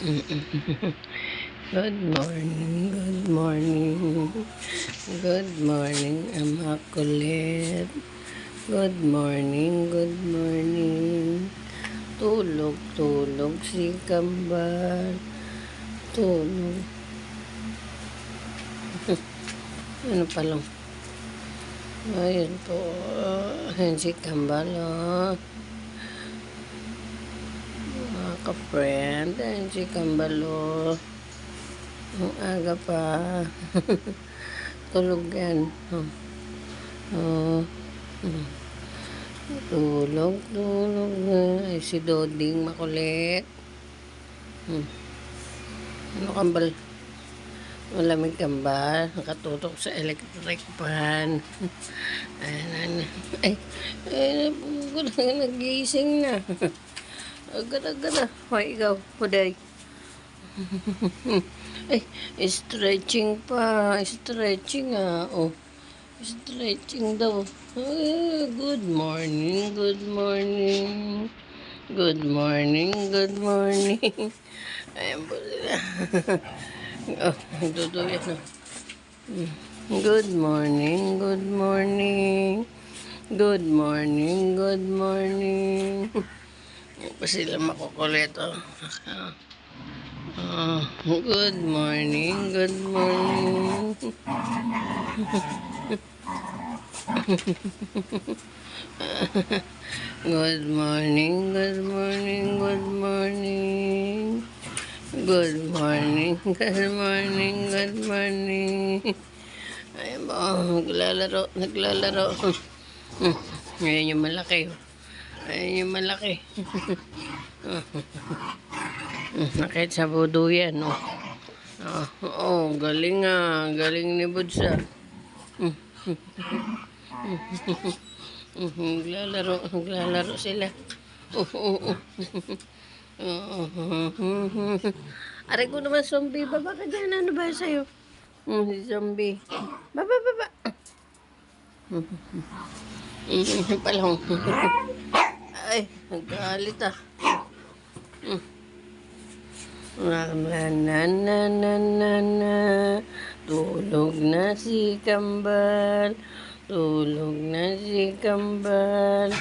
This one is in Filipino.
Good morning, good morning. Good morning, Immaculate. Good morning, good morning. Tulog, tulog si Kambal. Tulog. Ano pa lang? Ayun po. Ayan si Kambal, oh. Mga ka-friend. Ayan si Kambal, oh. Ang aga pa. Tulog yan. Oh. Oh. Tulog, tulog na. Ay, si Doding makulit. Ano Kambal? Malamig Kambal. Nakatutok sa electric fan. Ayan. Ay, nagising na. Agad-agad na. Hoy, ikaw. Huday. Ay, stretching pa. Stretching oh. Stretching daw. Good morning, good morning. Good morning, good morning. Ayan po sila. Oh, nagduduyan na. Good morning, good morning. Good morning, good morning. Ayan pa sila makukulit, oh. Good morning, good morning. Good morning, good morning, good morning. Good morning, good morning, good morning. Ayan ba, naglalaro. Ayan yung malaki. Ayan yung malaki. Nakit sa budo yan, oh. Galing galing ni Budsa. Naglalaro sila. Aray ko naman, zombie. Baba ka dyan. Ano ba sa'yo? Si zombie. Baba. Palong. Ay, nagkalit Na. Tulog na si Kambal. Tulog na si Kambal.